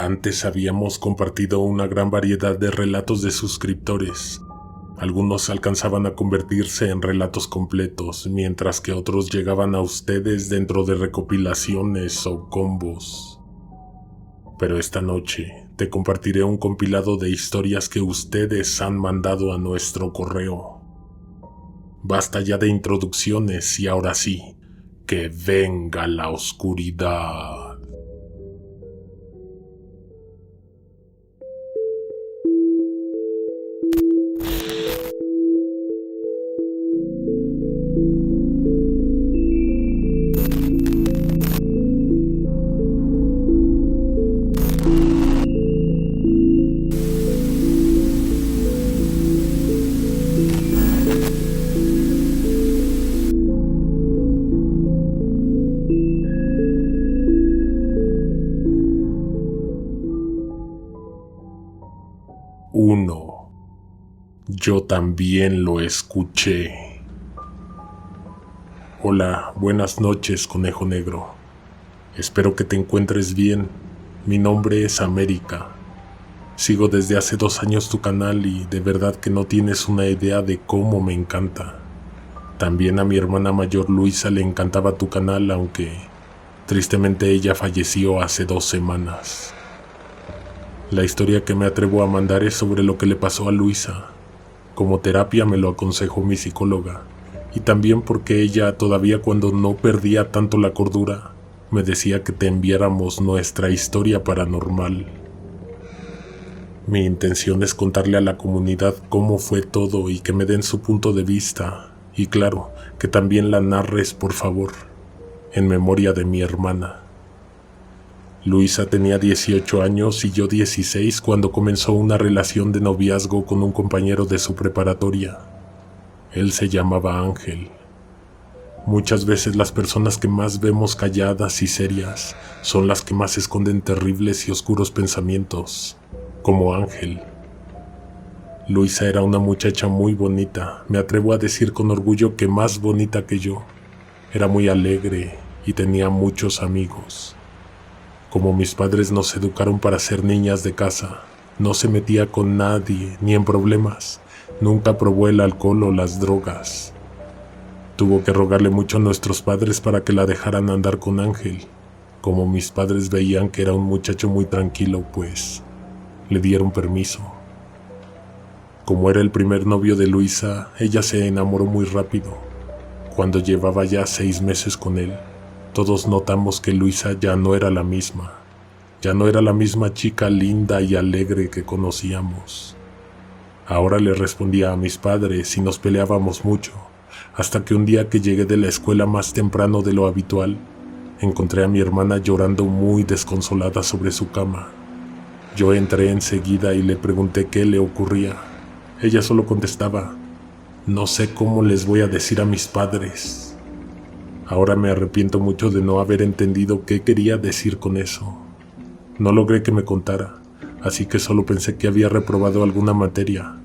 Antes habíamos compartido una gran variedad de relatos de suscriptores. Algunos alcanzaban a convertirse en relatos completos, mientras que otros llegaban a ustedes dentro de recopilaciones o combos. Pero esta noche te compartiré un compilado de historias que ustedes han mandado a nuestro correo. Basta ya de introducciones y ahora sí, que venga la oscuridad. Yo también lo escuché. Hola, buenas noches, conejo negro. Espero que te encuentres bien. Mi nombre es América. Sigo desde hace 2 años tu canal y de verdad que no tienes una idea de cómo me encanta. También a mi hermana mayor Luisa le encantaba tu canal, aunque tristemente ella falleció hace 2 semanas. La historia que me atrevo a mandar es sobre lo que le pasó a Luisa. Como terapia me lo aconsejó mi psicóloga, y también porque ella, todavía cuando no perdía tanto la cordura, me decía que te enviáramos nuestra historia paranormal. Mi intención es contarle a la comunidad cómo fue todo y que me den su punto de vista, y claro, que también la narres, por favor, en memoria de mi hermana. Luisa tenía 18 años y yo 16 cuando comenzó una relación de noviazgo con un compañero de su preparatoria. Él se llamaba Ángel. Muchas veces las personas que más vemos calladas y serias son las que más esconden terribles y oscuros pensamientos, como Ángel. Luisa era una muchacha muy bonita, me atrevo a decir con orgullo que más bonita que yo. Era muy alegre y tenía muchos amigos. Como mis padres nos educaron para ser niñas de casa, no se metía con nadie ni en problemas. Nunca probó el alcohol o las drogas. Tuvo que rogarle mucho a nuestros padres para que la dejaran andar con Ángel. Como mis padres veían que era un muchacho muy tranquilo, pues le dieron permiso. Como era el primer novio de Luisa, ella se enamoró muy rápido. Cuando llevaba ya 6 meses con él, todos notamos que Luisa ya no era la misma. Ya no era la misma chica linda y alegre que conocíamos. Ahora le respondía a mis padres y nos peleábamos mucho, hasta que un día que llegué de la escuela más temprano de lo habitual, encontré a mi hermana llorando muy desconsolada sobre su cama. Yo entré enseguida y le pregunté qué le ocurría. Ella solo contestaba: "No sé cómo les voy a decir a mis padres". Ahora me arrepiento mucho de no haber entendido qué quería decir con eso. No logré que me contara, así que solo pensé que había reprobado alguna materia,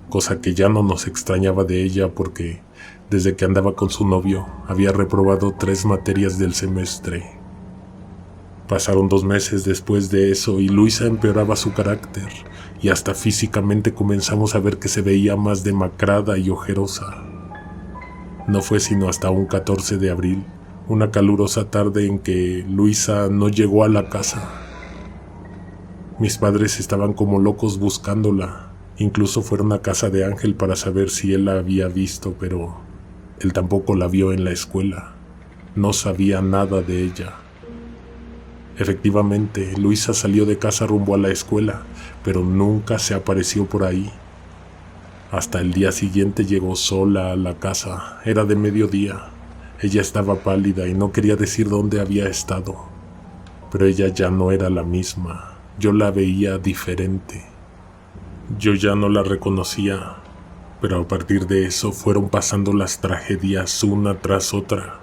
cosa que ya no nos extrañaba de ella porque, desde que andaba con su novio, había reprobado 3 materias del semestre. Pasaron 2 meses después de eso y Luisa empeoraba su carácter, y hasta físicamente comenzamos a ver que se veía más demacrada y ojerosa. No fue sino hasta un 14 de abril, una calurosa tarde en que Luisa no llegó a la casa. Mis padres estaban como locos buscándola. Incluso fueron a casa de Ángel para saber si él la había visto, pero él tampoco la vio en la escuela. No sabía nada de ella. Efectivamente, Luisa salió de casa rumbo a la escuela, pero nunca se apareció por ahí. Hasta el día siguiente llegó sola a la casa. Era de mediodía. Ella estaba pálida y no quería decir dónde había estado. Pero ella ya no era la misma. Yo la veía diferente. Yo ya no la reconocía. Pero a partir de eso fueron pasando las tragedias una tras otra.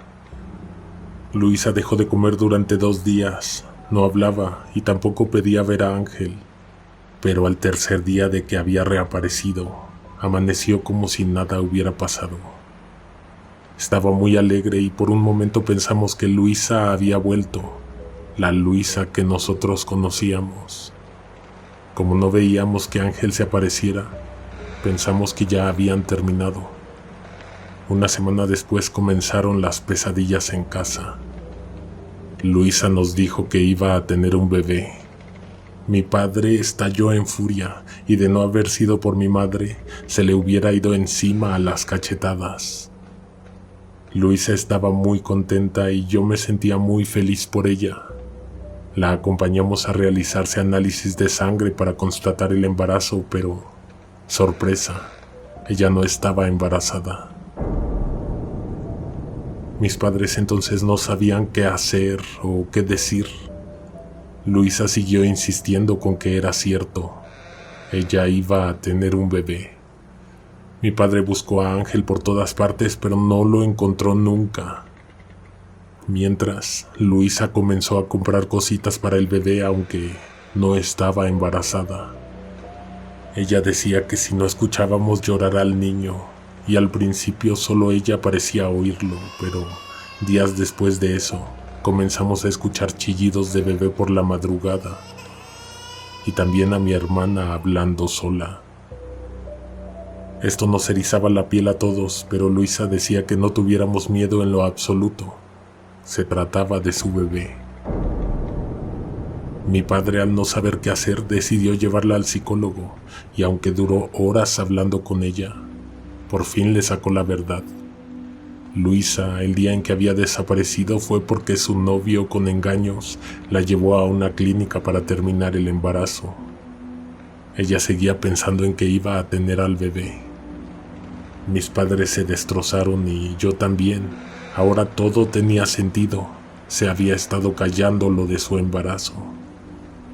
Luisa dejó de comer durante 2 días. No hablaba y tampoco pedía ver a Ángel. Pero al tercer día de que había reaparecido, amaneció como si nada hubiera pasado. Estaba muy alegre y por un momento pensamos que Luisa había vuelto. la Luisa que nosotros conocíamos. Como no veíamos que Ángel se apareciera, pensamos que ya habían terminado. Una semana después comenzaron las pesadillas en casa. Luisa nos dijo que iba a tener un bebé. Mi padre estalló en furia y de no haber sido por mi madre, se le hubiera ido encima a las cachetadas. Luisa estaba muy contenta y yo me sentía muy feliz por ella. La acompañamos a realizarse análisis de sangre para constatar el embarazo, pero, sorpresa, ella no estaba embarazada. Mis padres entonces no sabían qué hacer o qué decir. Luisa siguió insistiendo con que era cierto. Ella iba a tener un bebé. Mi padre buscó a Ángel por todas partes, pero no lo encontró nunca. Mientras, Luisa comenzó a comprar cositas para el bebé, aunque no estaba embarazada. Ella decía que si no escuchábamos llorar al niño, y al principio solo ella parecía oírlo, pero días después de eso, comenzamos a escuchar chillidos de bebé por la madrugada, y también a mi hermana hablando sola. Esto nos erizaba la piel a todos, pero Luisa decía que no tuviéramos miedo en lo absoluto. Se trataba de su bebé. Mi padre, al no saber qué hacer, decidió llevarla al psicólogo, y aunque duró horas hablando con ella, por fin le sacó la verdad. Luisa, el día en que había desaparecido, fue porque su novio, con engaños, la llevó a una clínica para terminar el embarazo. Ella seguía pensando en que iba a tener al bebé. Mis padres se destrozaron y yo también. Ahora todo tenía sentido. Se había estado callando lo de su embarazo.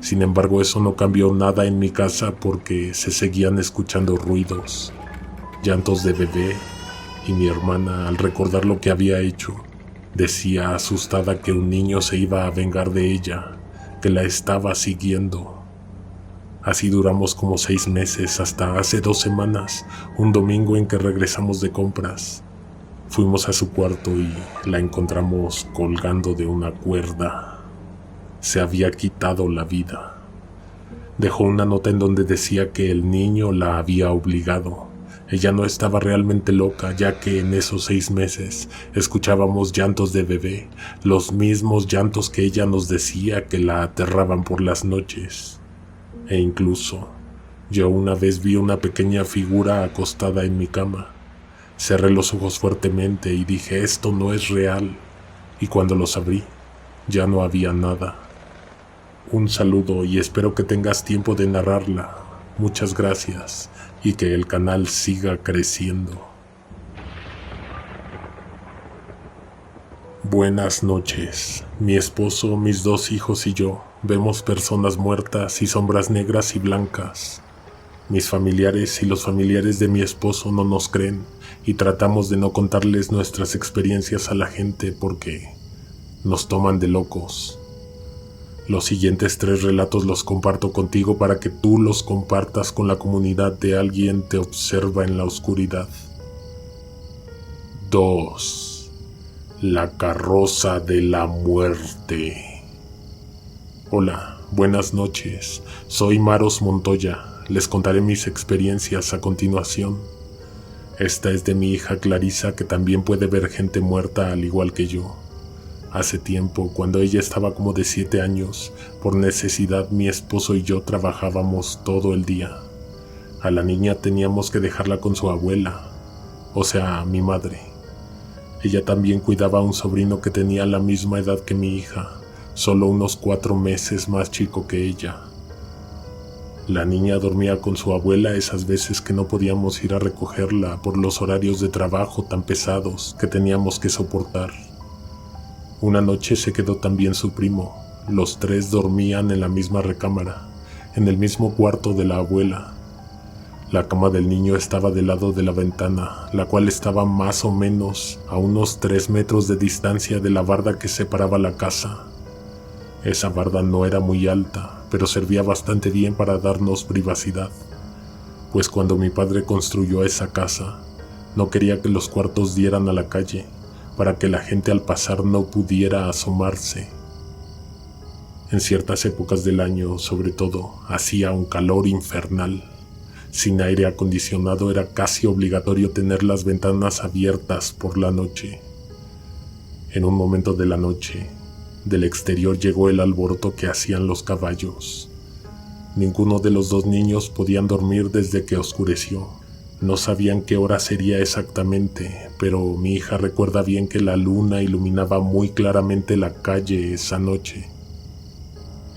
Sin embargo, eso no cambió nada en mi casa porque se seguían escuchando ruidos, llantos de bebé, y mi hermana, al recordar lo que había hecho, decía asustada que un niño se iba a vengar de ella, que la estaba siguiendo. Así duramos como 6 meses, hasta hace 2 semanas, un domingo en que regresamos de compras. Fuimos a su cuarto y la encontramos colgando de una cuerda. Se había quitado la vida. Dejó una nota en donde decía que el niño la había obligado. Ella no estaba realmente loca, ya que en esos 6 meses escuchábamos llantos de bebé, los mismos llantos que ella nos decía que la aterraban por las noches. E incluso, yo una vez vi una pequeña figura acostada en mi cama. Cerré los ojos fuertemente y dije, esto no es real. Y cuando los abrí, ya no había nada. Un saludo y espero que tengas tiempo de narrarla. Muchas gracias y que el canal siga creciendo. Buenas noches. Mi esposo, mis 2 hijos y yo vemos personas muertas y sombras negras y blancas. Mis familiares y los familiares de mi esposo no nos creen y tratamos de no contarles nuestras experiencias a la gente porque nos toman de locos. Los siguientes 3 relatos los comparto contigo para que tú los compartas con la comunidad de Alguien te observa en la oscuridad. 2. La carroza de la muerte. Hola, buenas noches. Soy Maros Montoya. Les contaré mis experiencias a continuación. Esta es de mi hija Clarisa, que también puede ver gente muerta al igual que yo. Hace tiempo, cuando ella estaba como de 7 años, por necesidad mi esposo y yo trabajábamos todo el día. A la niña teníamos que dejarla con su abuela, o sea, mi madre. Ella también cuidaba a un sobrino que tenía la misma edad que mi hija, solo unos 4 meses más chico que ella. La niña dormía con su abuela esas veces que no podíamos ir a recogerla por los horarios de trabajo tan pesados que teníamos que soportar. Una noche se quedó también su primo. Los 3 dormían en la misma recámara, en el mismo cuarto de la abuela. La cama del niño estaba del lado de la ventana, la cual estaba más o menos a unos 3 metros de distancia de la barda que separaba la casa. Esa barda no era muy alta, pero servía bastante bien para darnos privacidad, pues cuando mi padre construyó esa casa, no quería que los cuartos dieran a la calle, para que la gente al pasar no pudiera asomarse. En ciertas épocas del año, sobre todo, hacía un calor infernal. Sin aire acondicionado era casi obligatorio tener las ventanas abiertas por la noche. En un momento de la noche, del exterior llegó el alboroto que hacían los caballos. Ninguno de los dos niños podían dormir desde que oscureció. No sabían qué hora sería exactamente, pero mi hija recuerda bien que la luna iluminaba muy claramente la calle esa noche.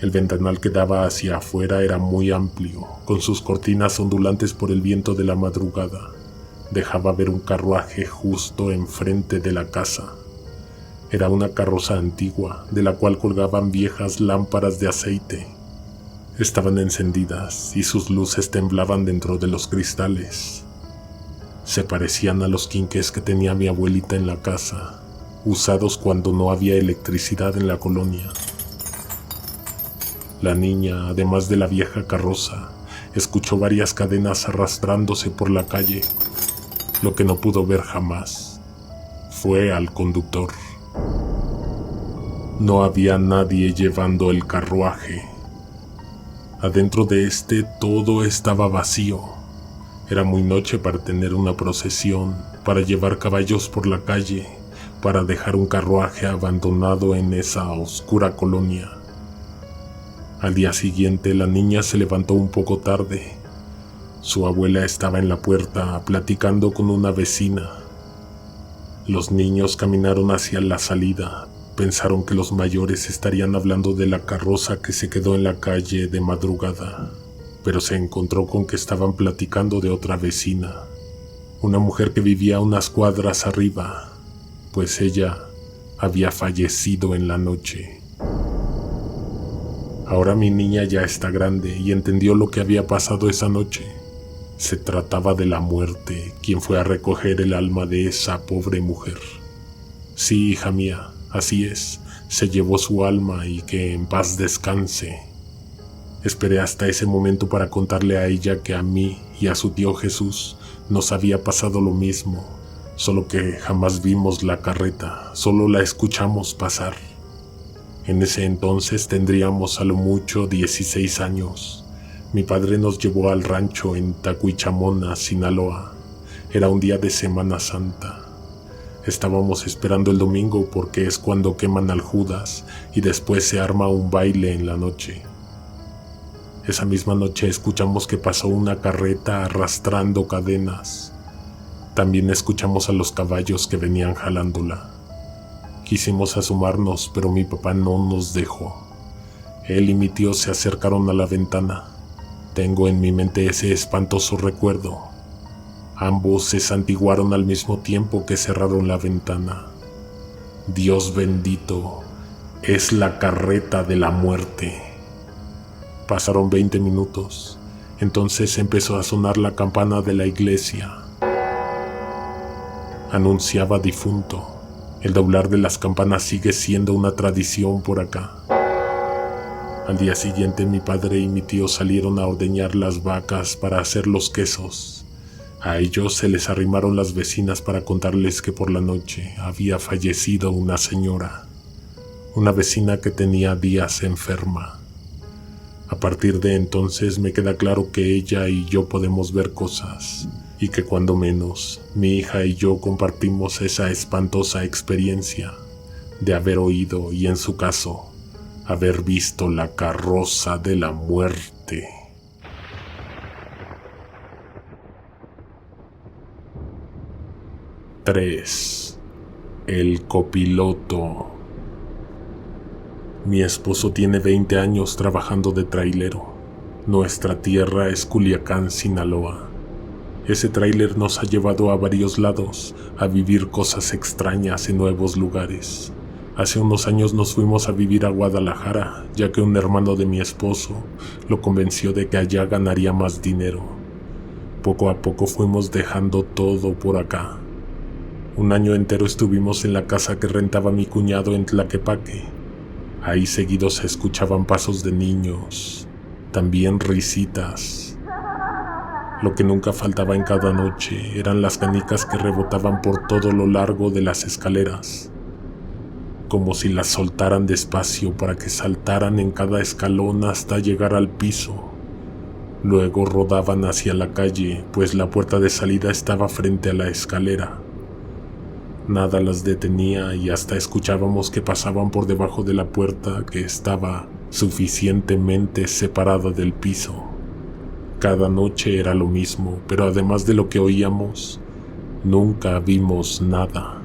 El ventanal que daba hacia afuera era muy amplio, con sus cortinas ondulantes por el viento de la madrugada. Dejaba ver un carruaje justo enfrente de la casa. Era una carroza antigua, de la cual colgaban viejas lámparas de aceite. Estaban encendidas y sus luces temblaban dentro de los cristales. Se parecían a los quinqués que tenía mi abuelita en la casa, usados cuando no había electricidad en la colonia. La niña, además de la vieja carroza, escuchó varias cadenas arrastrándose por la calle. Lo que no pudo ver jamás fue al conductor. No había nadie llevando el carruaje. Adentro de este todo estaba vacío. Era muy noche para tener una procesión, para llevar caballos por la calle, para dejar un carruaje abandonado en esa oscura colonia. Al día siguiente la niña se levantó un poco tarde. Su abuela estaba en la puerta platicando con una vecina. Los niños caminaron hacia la salida. Pensaron que los mayores estarían hablando de la carroza que se quedó en la calle de madrugada, pero se encontró con que estaban platicando de otra vecina, una mujer que vivía unas cuadras arriba, pues ella había fallecido en la noche. Ahora mi niña ya está grande y entendió lo que había pasado esa noche. Se trataba de la muerte, quien fue a recoger el alma de esa pobre mujer. Sí, hija mía, así es, se llevó su alma y que en paz descanse. Esperé hasta ese momento para contarle a ella que a mí y a su tío Jesús nos había pasado lo mismo, solo que jamás vimos la carreta, solo la escuchamos pasar. En ese entonces tendríamos a lo mucho 16 años. Mi padre nos llevó al rancho en Tacuichamona, Sinaloa. Era un día de Semana Santa. Estábamos esperando el domingo porque es cuando queman al Judas y después se arma un baile en la noche. Esa misma noche escuchamos que pasó una carreta arrastrando cadenas. También escuchamos a los caballos que venían jalándola. Quisimos asomarnos, pero mi papá no nos dejó. Él y mi tío se acercaron a la ventana. Tengo en mi mente ese espantoso recuerdo. Ambos se santiguaron al mismo tiempo que cerraron la ventana. Dios bendito, es la carreta de la muerte. Pasaron 20 minutos. Entonces empezó a sonar la campana de la iglesia. Anunciaba difunto. El doblar de las campanas sigue siendo una tradición por acá. Al día siguiente mi padre y mi tío salieron a ordeñar las vacas para hacer los quesos. A ellos se les arrimaron las vecinas para contarles que por la noche había fallecido una señora, una vecina que tenía días enferma. A partir de entonces me queda claro que ella y yo podemos ver cosas, y que cuando menos mi hija y yo compartimos esa espantosa experiencia de haber oído y en su caso haber visto la carroza de la muerte. Tres. El copiloto. Mi esposo tiene 20 años trabajando de trailero. Nuestra tierra es Culiacán, Sinaloa. Ese tráiler nos ha llevado a varios lados, a vivir cosas extrañas en nuevos lugares. Hace unos años nos fuimos a vivir a Guadalajara, ya que un hermano de mi esposo lo convenció de que allá ganaría más dinero. Poco a poco fuimos dejando todo por acá. Un año entero estuvimos en la casa que rentaba mi cuñado en Tlaquepaque. Ahí seguido se escuchaban pasos de niños, también risitas. Lo que nunca faltaba en cada noche eran las canicas que rebotaban por todo lo largo de las escaleras. como si las soltaran despacio para que saltaran en cada escalón hasta llegar al piso. Luego rodaban hacia la calle, pues la puerta de salida estaba frente a la escalera. Nada las detenía y hasta escuchábamos que pasaban por debajo de la puerta, que estaba suficientemente separada del piso. Cada noche era lo mismo, pero además de lo que oíamos, nunca vimos nada.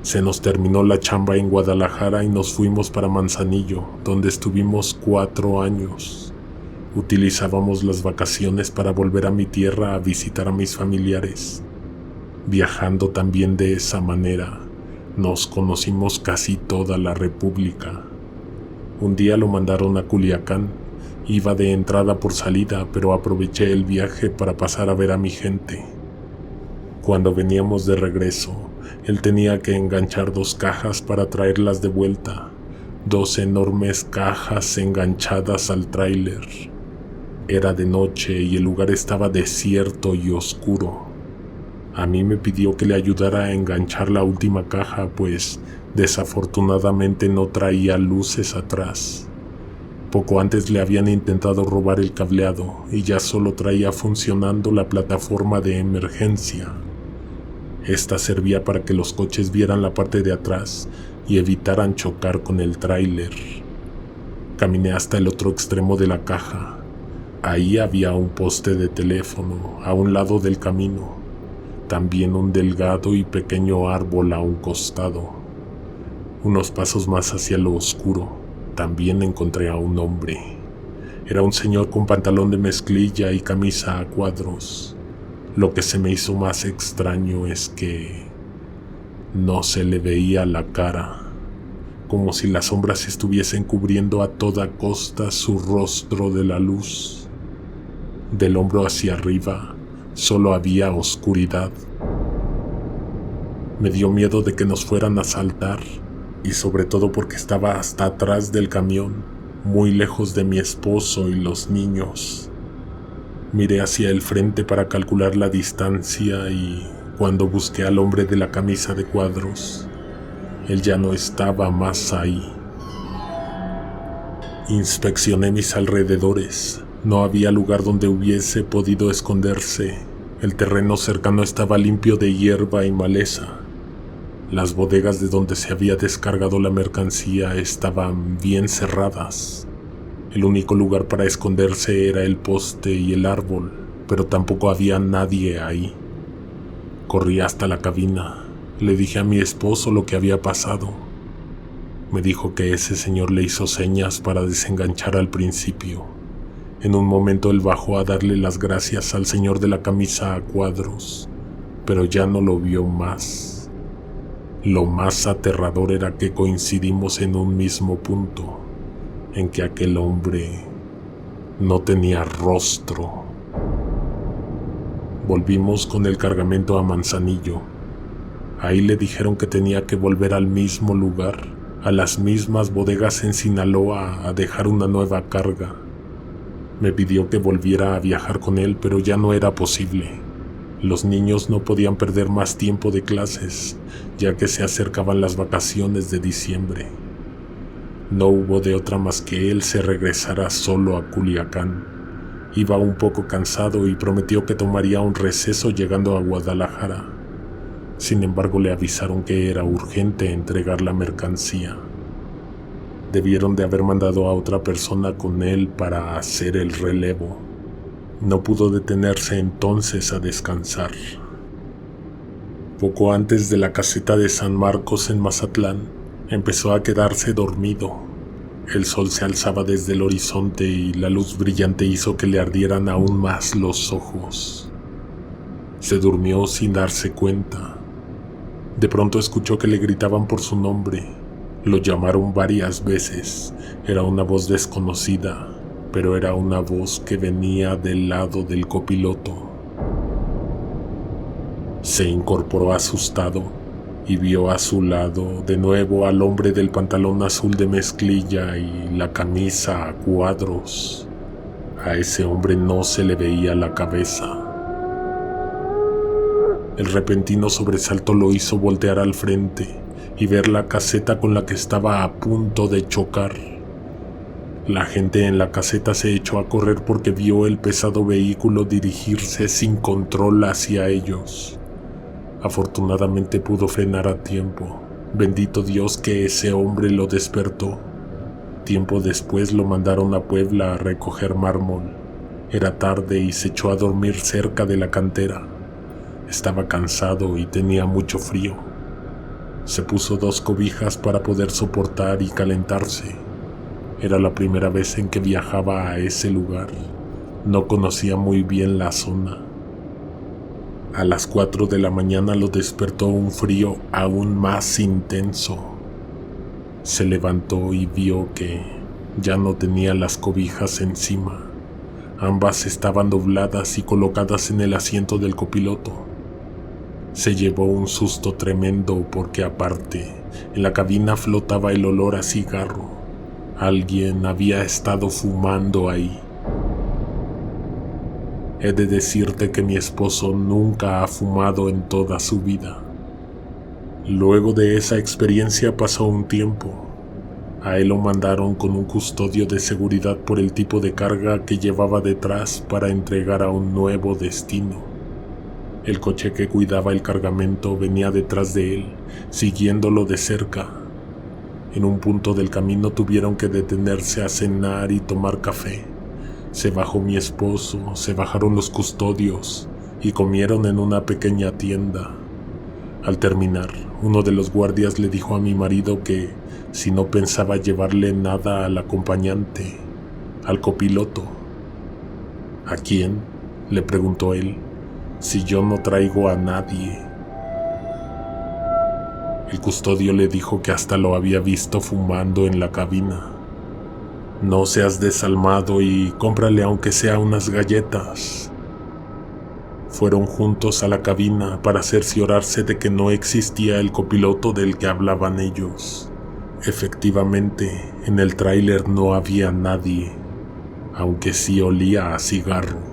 Se nos terminó la chamba en Guadalajara y nos fuimos para Manzanillo, donde estuvimos 4 años. Utilizábamos las vacaciones para volver a mi tierra a visitar a mis familiares. Viajando también de esa manera, nos conocimos casi toda la República. Un día lo mandaron a Culiacán. Iba de entrada por salida, pero aproveché el viaje para pasar a ver a mi gente. Cuando veníamos de regreso, él tenía que enganchar 2 cajas para traerlas de vuelta. 2 enormes cajas enganchadas al tráiler. Era de noche y el lugar estaba desierto y oscuro. A mí me pidió que le ayudara a enganchar la última caja, pues desafortunadamente no traía luces atrás. Poco antes le habían intentado robar el cableado y ya solo traía funcionando la plataforma de emergencia. Esta servía para que los coches vieran la parte de atrás y evitaran chocar con el tráiler. Caminé hasta el otro extremo de la caja. Ahí había un poste de teléfono a un lado del camino. También un delgado y pequeño árbol a un costado. Unos pasos más hacia lo oscuro, también encontré a un hombre. Era un señor con pantalón de mezclilla y camisa a cuadros. Lo que se me hizo más extraño es que no se le veía la cara, como si las sombras estuviesen cubriendo a toda costa su rostro de la luz. Del hombro hacia arriba solo había oscuridad. Me dio miedo de que nos fueran a asaltar, y sobre todo porque estaba hasta atrás del camión, muy lejos de mi esposo y los niños. Miré hacia el frente para calcular la distancia y cuando busqué al hombre de la camisa de cuadros, él ya no estaba más ahí. Inspeccioné mis alrededores. No había lugar donde hubiese podido esconderse. El terreno cercano estaba limpio de hierba y maleza. Las bodegas de donde se había descargado la mercancía estaban bien cerradas. El único lugar para esconderse era el poste y el árbol, pero tampoco había nadie ahí. Corrí hasta la cabina. Le dije a mi esposo lo que había pasado. Me dijo que ese señor le hizo señas para desenganchar al principio. En un momento él bajó a darle las gracias al señor de la camisa a cuadros, pero ya no lo vio más. Lo más aterrador era que coincidimos en un mismo punto, en que aquel hombre no tenía rostro. Volvimos con el cargamento a Manzanillo. Ahí le dijeron que tenía que volver al mismo lugar, a las mismas bodegas en Sinaloa, a dejar una nueva carga. Me pidió que volviera a viajar con él, pero ya no era posible. Los niños no podían perder más tiempo de clases, ya que se acercaban las vacaciones de diciembre. No hubo de otra más que él se regresara solo a Culiacán. Iba un poco cansado y prometió que tomaría un receso llegando a Guadalajara. Sin embargo, le avisaron que era urgente entregar la mercancía. Debieron de haber mandado a otra persona con él para hacer el relevo. No pudo detenerse entonces a descansar. Poco antes de la caseta de San Marcos en Mazatlán, empezó a quedarse dormido. El sol se alzaba desde el horizonte y la luz brillante hizo que le ardieran aún más los ojos. Se durmió sin darse cuenta. De pronto escuchó que le gritaban por su nombre. Lo llamaron varias veces. Era una voz desconocida, pero era una voz que venía del lado del copiloto. Se incorporó asustado y vio a su lado de nuevo al hombre del pantalón azul de mezclilla y la camisa a cuadros. A ese hombre no se le veía la cabeza. El repentino sobresalto lo hizo voltear al frente y ver la caseta con la que estaba a punto de chocar. La gente en la caseta se echó a correr porque vio el pesado vehículo dirigirse sin control hacia ellos. Afortunadamente pudo frenar a tiempo. Bendito Dios que ese hombre lo despertó. Tiempo después lo mandaron a Puebla a recoger mármol. Era tarde y se echó a dormir cerca de la cantera. Estaba cansado y tenía mucho frío. Se puso 2 cobijas para poder soportar y calentarse. Era la primera vez en que viajaba a ese lugar. No conocía muy bien la zona. A las 4 de la mañana lo despertó un frío aún más intenso. Se levantó y vio que ya no tenía las cobijas encima. Ambas estaban dobladas y colocadas en el asiento del copiloto. Se llevó un susto tremendo porque aparte, en la cabina flotaba el olor a cigarro. Alguien había estado fumando ahí. He de decirte que mi esposo nunca ha fumado en toda su vida. Luego de esa experiencia pasó un tiempo. A él lo mandaron con un custodio de seguridad por el tipo de carga que llevaba detrás para entregar a un nuevo destino. El coche que cuidaba el cargamento venía detrás de él, siguiéndolo de cerca. En un punto del camino tuvieron que detenerse a cenar y tomar café. Se bajó mi esposo, se bajaron los custodios y comieron en una pequeña tienda. Al terminar, uno de los guardias le dijo a mi marido que si no pensaba llevarle nada al acompañante, al copiloto. ¿A quién?, le preguntó él, si yo no traigo a nadie. El custodio le dijo que hasta lo había visto fumando en la cabina. No seas desalmado y cómprale aunque sea unas galletas. Fueron juntos a la cabina para cerciorarse de que no existía el copiloto del que hablaban ellos. Efectivamente, en el tráiler no había nadie, aunque sí olía a cigarro.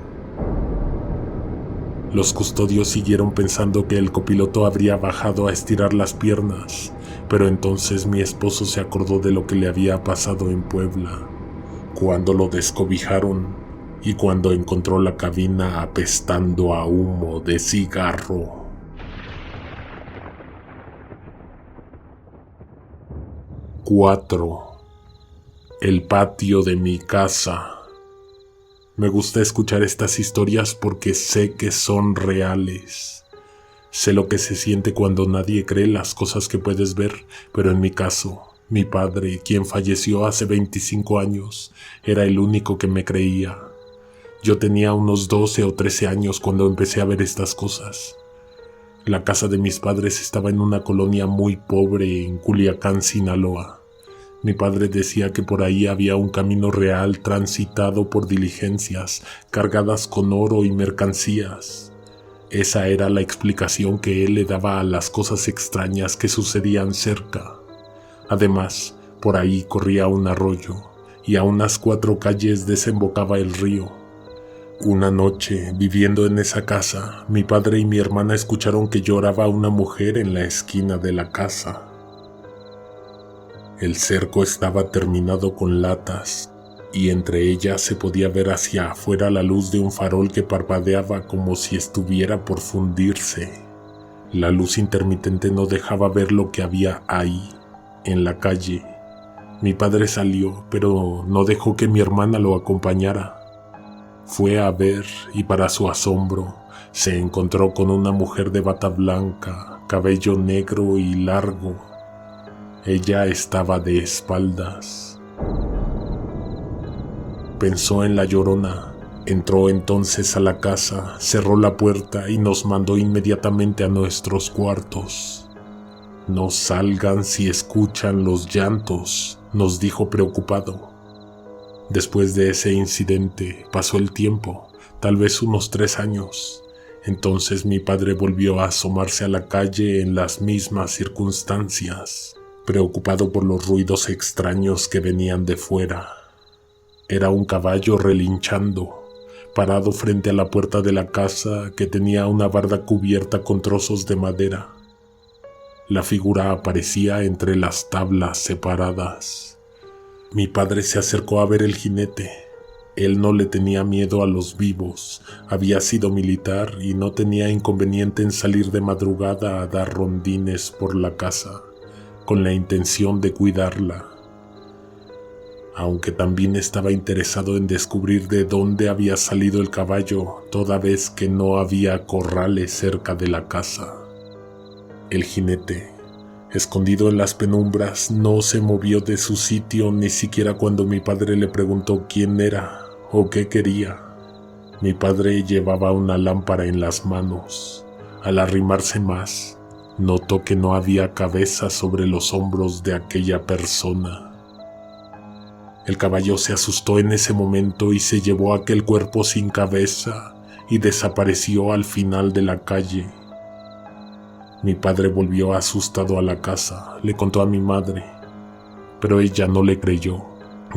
Los custodios siguieron pensando que el copiloto habría bajado a estirar las piernas, pero entonces mi esposo se acordó de lo que le había pasado en Puebla, cuando lo descobijaron y cuando encontró la cabina apestando a humo de cigarro. ¡4! El patio de mi casa. Me gusta escuchar estas historias porque sé que son reales. Sé lo que se siente cuando nadie cree las cosas que puedes ver, pero en mi caso, mi padre, quien falleció hace 25 años, era el único que me creía. Yo tenía unos 12 o 13 años cuando empecé a ver estas cosas. La casa de mis padres estaba en una colonia muy pobre en Culiacán, Sinaloa. Mi padre decía que por ahí había un camino real transitado por diligencias cargadas con oro y mercancías. Esa era la explicación que él le daba a las cosas extrañas que sucedían cerca. Además, por ahí corría un arroyo y a unas 4 calles desembocaba el río. Una noche, viviendo en esa casa, mi padre y mi hermana escucharon que lloraba una mujer en la esquina de la casa. El cerco estaba terminado con latas, y entre ellas se podía ver hacia afuera la luz de un farol que parpadeaba como si estuviera por fundirse. La luz intermitente no dejaba ver lo que había ahí, en la calle. Mi padre salió, pero no dejó que mi hermana lo acompañara. Fue a ver y para su asombro se encontró con una mujer de bata blanca, cabello negro y largo. Ella estaba de espaldas. Pensó en la Llorona. Entró entonces a la casa, cerró la puerta y nos mandó inmediatamente a nuestros cuartos. No salgan si escuchan los llantos, nos dijo preocupado. Después de ese incidente pasó el tiempo, tal vez unos 3 años. Entonces mi padre volvió a asomarse a la calle en las mismas circunstancias, preocupado por los ruidos extraños que venían de fuera. Era un caballo relinchando, parado frente a la puerta de la casa que tenía una barda cubierta con trozos de madera. La figura aparecía entre las tablas separadas. Mi padre se acercó a ver el jinete. Él no le tenía miedo a los vivos, había sido militar y no tenía inconveniente en salir de madrugada a dar rondines por la casa, con la intención de cuidarla. Aunque también estaba interesado en descubrir de dónde había salido el caballo, toda vez que no había corrales cerca de la casa. El jinete, escondido en las penumbras, no se movió de su sitio ni siquiera cuando mi padre le preguntó quién era o qué quería. Mi padre llevaba una lámpara en las manos. Al arrimarse más, notó que no había cabeza sobre los hombros de aquella persona. El caballo se asustó en ese momento y se llevó aquel cuerpo sin cabeza y desapareció al final de la calle. Mi padre volvió asustado a la casa, le contó a mi madre, pero ella no le creyó.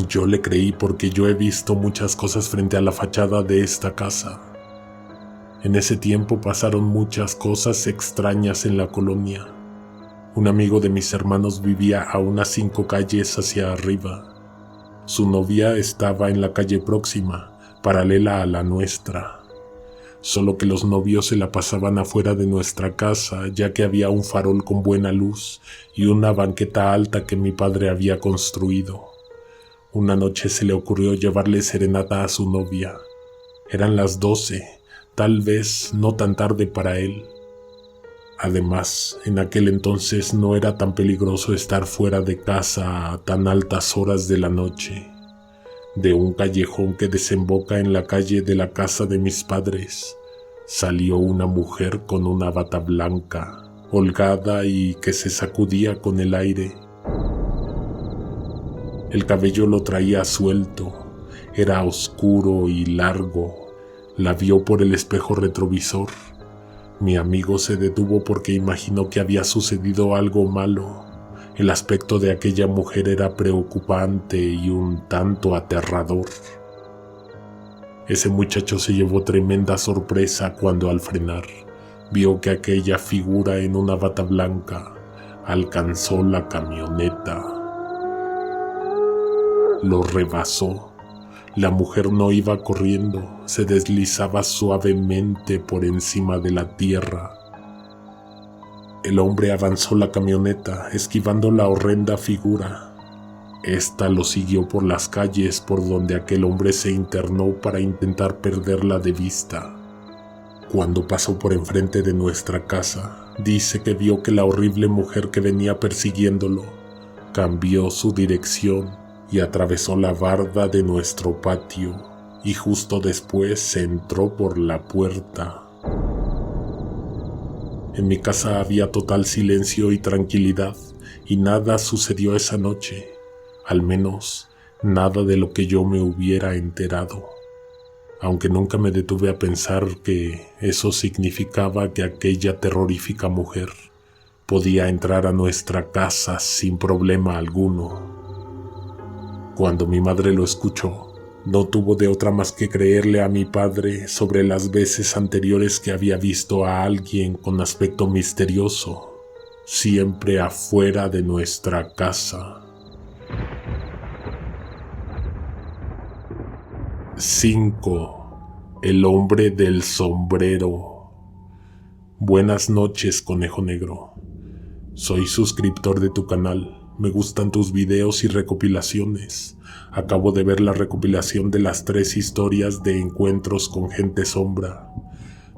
Yo le creí porque yo he visto muchas cosas frente a la fachada de esta casa. En ese tiempo pasaron muchas cosas extrañas en la colonia. Un amigo de mis hermanos vivía a unas 5 calles hacia arriba. Su novia estaba en la calle próxima, paralela a la nuestra. Solo que los novios se la pasaban afuera de nuestra casa, ya que había un farol con buena luz y una banqueta alta que mi padre había construido. Una noche se le ocurrió llevarle serenata a su novia. Eran las 12, tal vez no tan tarde para él. Además, en aquel entonces no era tan peligroso estar fuera de casa a tan altas horas de la noche. De un callejón que desemboca en la calle de la casa de mis padres, salió una mujer con una bata blanca, holgada y que se sacudía con el aire. El cabello lo traía suelto, era oscuro y largo. La vio por el espejo retrovisor. Mi amigo se detuvo porque imaginó que había sucedido algo malo. El aspecto de aquella mujer era preocupante y un tanto aterrador. Ese muchacho se llevó tremenda sorpresa cuando al frenar vio que aquella figura en una bata blanca alcanzó la camioneta. Lo rebasó. La mujer no iba corriendo, se deslizaba suavemente por encima de la tierra. El hombre avanzó la camioneta, esquivando la horrenda figura. Esta lo siguió por las calles por donde aquel hombre se internó para intentar perderla de vista. Cuando pasó por enfrente de nuestra casa, dice que vio que la horrible mujer que venía persiguiéndolo cambió su dirección y atravesó la barda de nuestro patio, y justo después se entró por la puerta. En mi casa había total silencio y tranquilidad, y nada sucedió esa noche, al menos nada de lo que yo me hubiera enterado, aunque nunca me detuve a pensar que eso significaba que aquella terrorífica mujer podía entrar a nuestra casa sin problema alguno. Cuando mi madre lo escuchó, no tuvo de otra más que creerle a mi padre sobre las veces anteriores que había visto a alguien con aspecto misterioso, siempre afuera de nuestra casa. 5. El hombre del sombrero. Buenas noches, conejo negro. Soy suscriptor de tu canal. Me gustan tus videos y recopilaciones. Acabo de ver la recopilación de las 3 historias de encuentros con gente sombra.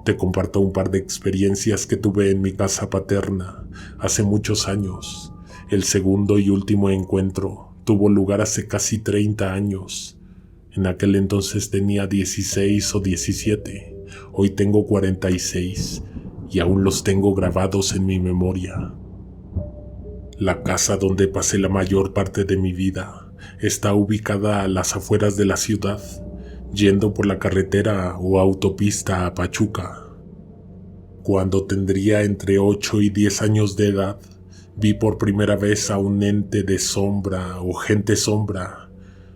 Te comparto un par de experiencias que tuve en mi casa paterna hace muchos años. El segundo y último encuentro tuvo lugar hace casi 30 años. En aquel entonces tenía 16 o 17. Hoy tengo 46 y aún los tengo grabados en mi memoria. La casa donde pasé la mayor parte de mi vida está ubicada a las afueras de la ciudad, yendo por la carretera o autopista a Pachuca. Cuando tendría entre 8 y 10 años de edad, vi por primera vez a un ente de sombra o gente sombra,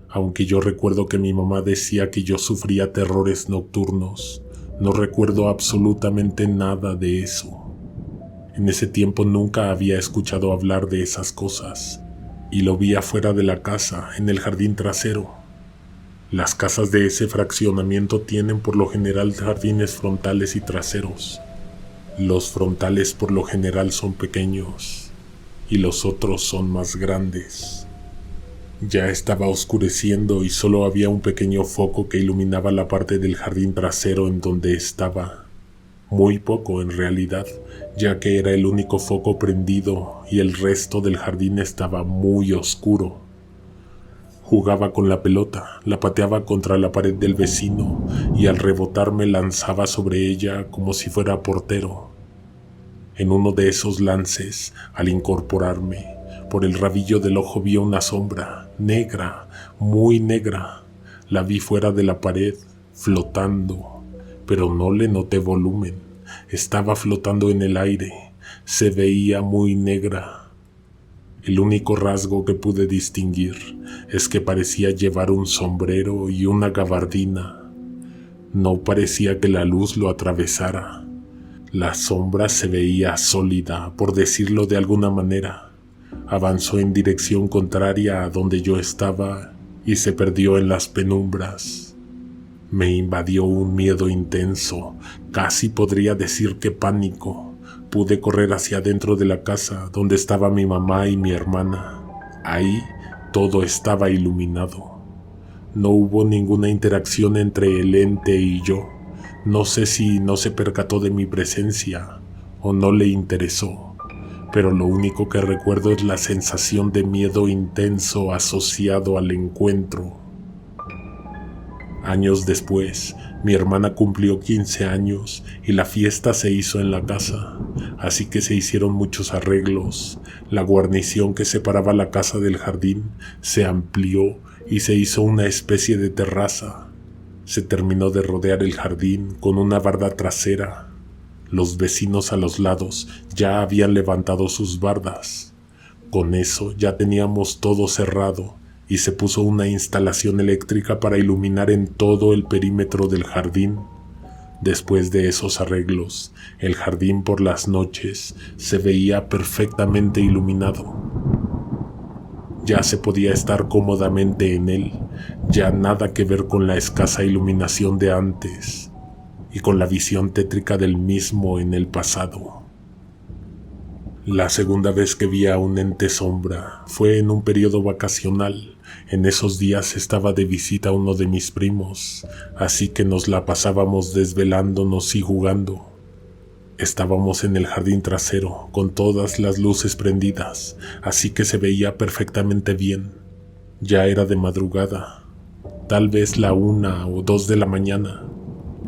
aunque yo recuerdo que mi mamá decía que yo sufría terrores nocturnos. No recuerdo absolutamente nada de eso. En ese tiempo nunca había escuchado hablar de esas cosas, y lo vi afuera de la casa, en el jardín trasero. Las casas de ese fraccionamiento tienen por lo general jardines frontales y traseros. Los frontales por lo general son pequeños, y los otros son más grandes. Ya estaba oscureciendo y solo había un pequeño foco que iluminaba la parte del jardín trasero en donde estaba. Muy poco en realidad, ya que era el único foco prendido y el resto del jardín estaba muy oscuro. Jugaba con la pelota, la pateaba contra la pared del vecino y al rebotar me lanzaba sobre ella como si fuera portero. En uno de esos lances, al incorporarme, por el rabillo del ojo vi una sombra, negra, muy negra. La vi fuera de la pared, flotando, pero no le noté volumen. Estaba flotando en el aire, se veía muy negra. El único rasgo que pude distinguir es que parecía llevar un sombrero y una gabardina. No parecía que la luz lo atravesara. La sombra se veía sólida, por decirlo de alguna manera. Avanzó en dirección contraria a donde yo estaba y se perdió en las penumbras. Me invadió un miedo intenso, casi podría decir que pánico. Pude correr hacia adentro de la casa donde estaba mi mamá y mi hermana. Ahí todo estaba iluminado. No hubo ninguna interacción entre el ente y yo. No sé si no se percató de mi presencia o no le interesó, pero lo único que recuerdo es la sensación de miedo intenso asociado al encuentro. Años después, mi hermana cumplió 15 años y la fiesta se hizo en la casa, así que se hicieron muchos arreglos. La guarnición que separaba la casa del jardín se amplió y se hizo una especie de terraza. Se terminó de rodear el jardín con una barda trasera. Los vecinos a los lados ya habían levantado sus bardas. Con eso ya teníamos todo cerrado y se puso una instalación eléctrica para iluminar en todo el perímetro del jardín. Después de esos arreglos, el jardín por las noches se veía perfectamente iluminado. Ya se podía estar cómodamente en él, ya nada que ver con la escasa iluminación de antes y con la visión tétrica del mismo en el pasado. La segunda vez que vi a un ente sombra fue en un periodo vacacional. En esos días estaba de visita uno de mis primos, así que nos la pasábamos desvelándonos y jugando. Estábamos en el jardín trasero, con todas las luces prendidas, así que se veía perfectamente bien. Ya era de madrugada, tal vez la 1 o 2 de la mañana.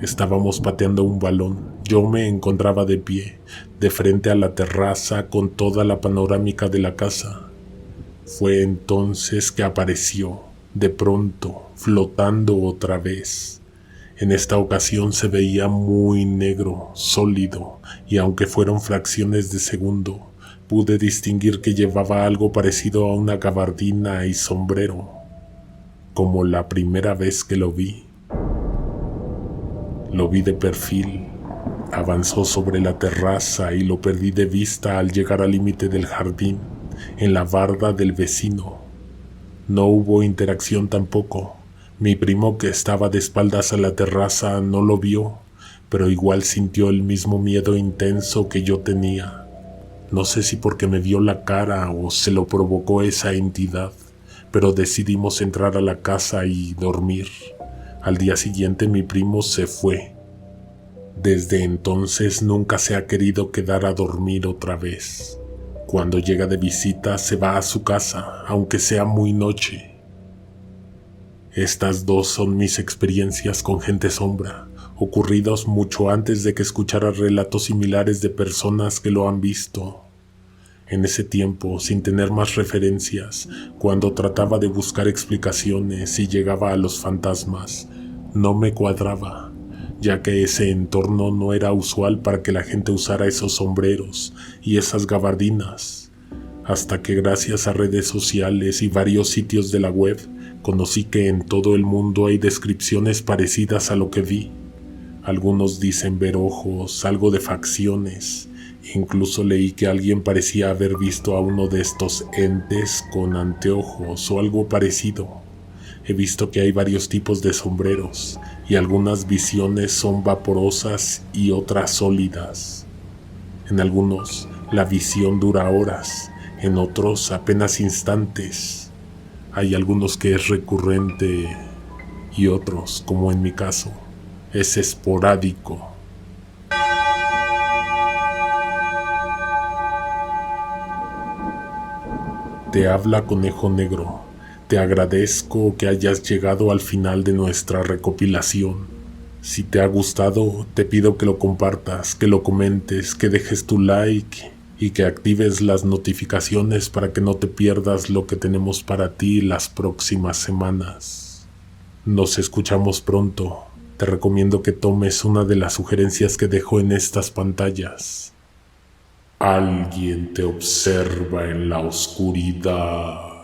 Estábamos pateando un balón. Yo me encontraba de pie, de frente a la terraza con toda la panorámica de la casa. Fue entonces que apareció, de pronto, flotando otra vez. En esta ocasión se veía muy negro, sólido, y aunque fueron fracciones de segundo, pude distinguir que llevaba algo parecido a una gabardina y sombrero, como la primera vez que lo vi. Lo vi de perfil, avanzó sobre la terraza y lo perdí de vista al llegar al límite del jardín, en la barda del vecino. No hubo interacción tampoco. Mi primo, que estaba de espaldas a la terraza, no lo vio, pero igual sintió el mismo miedo intenso que yo tenía. No sé si porque me vio la cara o se lo provocó esa entidad, pero decidimos entrar a la casa y dormir. Al día siguiente mi primo se fue. Desde entonces nunca se ha querido quedar a dormir otra vez. Cuando llega de visita se va a su casa, aunque sea muy noche. Estas dos son mis experiencias con gente sombra, ocurridas mucho antes de que escuchara relatos similares de personas que lo han visto. En ese tiempo, sin tener más referencias, cuando trataba de buscar explicaciones y llegaba a los fantasmas, no me cuadraba, ya que ese entorno no era usual para que la gente usara esos sombreros y esas gabardinas, hasta que gracias a redes sociales y varios sitios de la web, conocí que en todo el mundo hay descripciones parecidas a lo que vi. Algunos dicen ver ojos, algo de facciones, Incluso leí que alguien parecía haber visto a uno de estos entes con anteojos o algo parecido. He visto que hay varios tipos de sombreros y algunas visiones son vaporosas y otras sólidas. En algunos, la visión dura horas, en otros apenas instantes. Hay algunos que es recurrente y otros, como en mi caso, es esporádico. Te habla Conejo Negro. Te agradezco que hayas llegado al final de nuestra recopilación. Si te ha gustado, te pido que lo compartas, que lo comentes, que dejes tu like y que actives las notificaciones para que no te pierdas lo que tenemos para ti las próximas semanas. Nos escuchamos pronto. Te recomiendo que tomes una de las sugerencias que dejo en estas pantallas. Alguien te observa en la oscuridad.